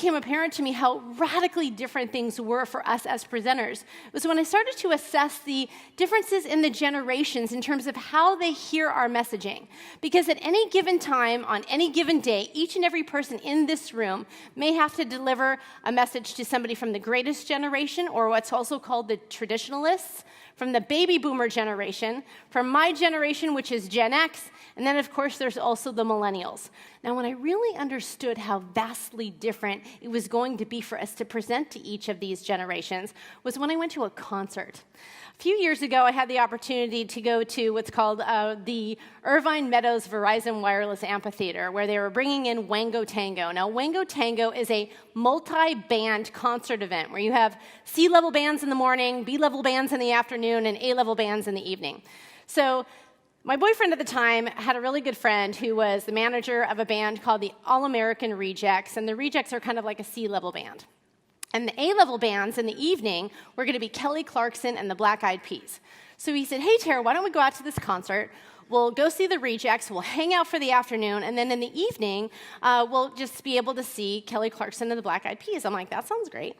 became apparent to me how radically different things were for us as presenters was when I started to assess the differences in the generations in terms of how they hear our messaging. Because at any given time, on any given day, each and every person in this room may have to deliver a message to somebody from the greatest generation, or what's also called the traditionalists, from the baby boomer generation, from my generation, which is Gen X, and then, of course, there's also the millennials. Now, when I really understood how vastly different it was going to be for us to present to each of these generations was when I went to a concert. A few years ago, I had the opportunity to go to what's called the Irvine Meadows Verizon Wireless Amphitheater, where they were bringing in Wango Tango. Now, Wango Tango is a multi-band concert event where you have C-level bands in the morning, B-level bands in the afternoon, and A-level bands in the evening. So my boyfriend at the time had a really good friend who was the manager of a band called the All-American Rejects, and the Rejects are kind of like a C-level band. And the A-level bands in the evening were going to be Kelly Clarkson and the Black Eyed Peas. So he said, hey, Tara, why don't we go out to this concert? We'll go see the Rejects, we'll hang out for the afternoon, and then in the evening, we'll just be able to see Kelly Clarkson and the Black Eyed Peas. I'm like, that sounds great.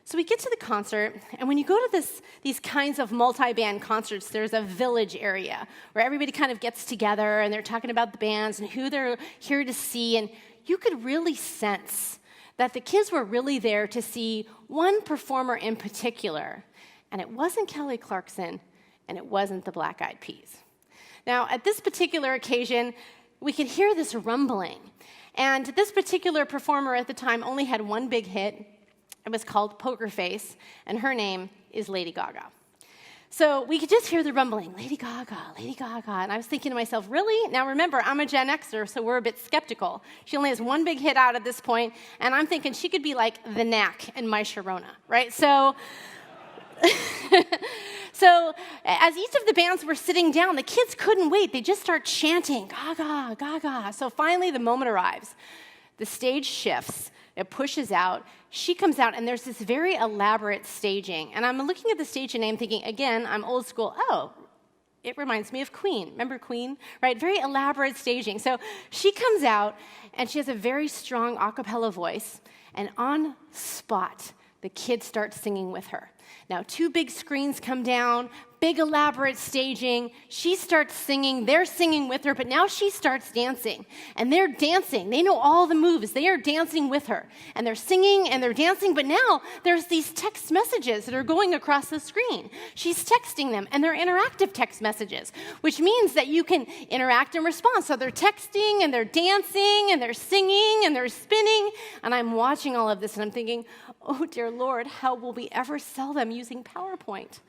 So we get to the concert, and when you go to these kinds of multi-band concerts, there's a village area where everybody kind of gets together, and they're talking about the bands and who they're here to see, and you could really sense that the kids were really there to see one performer in particular, and it wasn't Kelly Clarkson, and it wasn't the Black Eyed Peas. Now, at this particular occasion, we could hear this rumbling, and this particular performer at the time only had one big hit. It was called Poker Face, and her name is Lady Gaga. So we could just hear the rumbling, Lady Gaga, Lady Gaga. And I was thinking to myself, really? Now remember, I'm a Gen Xer, so we're a bit skeptical. She only has one big hit out at this point, and I'm thinking she could be like the Knack and My Sharona, right? So as each of the bands were sitting down, the kids couldn't wait. They just start chanting, Gaga, Gaga. So finally the moment arrives. The stage shifts. It pushes out. She comes out, and there's this very elaborate staging. And I'm looking at the stage, and I'm thinking, again, I'm old school. Oh, it reminds me of Queen. Remember Queen? Right? Very elaborate staging. So she comes out, and she has a very strong a cappella voice. And on spot, the kids start singing with her. Now, two big screens come down, big elaborate staging. She starts singing. They're singing with her, but now she starts dancing. And they're dancing. They know all the moves. They are dancing with her. And they're singing and they're dancing, but now there's these text messages that are going across the screen. She's texting them, and they're interactive text messages, which means that you can interact and respond. So they're texting, and they're dancing, and they're singing, and they're spinning. And I'm watching all of this, and I'm thinking, oh, dear Lord, how will we ever sell them using PowerPoint?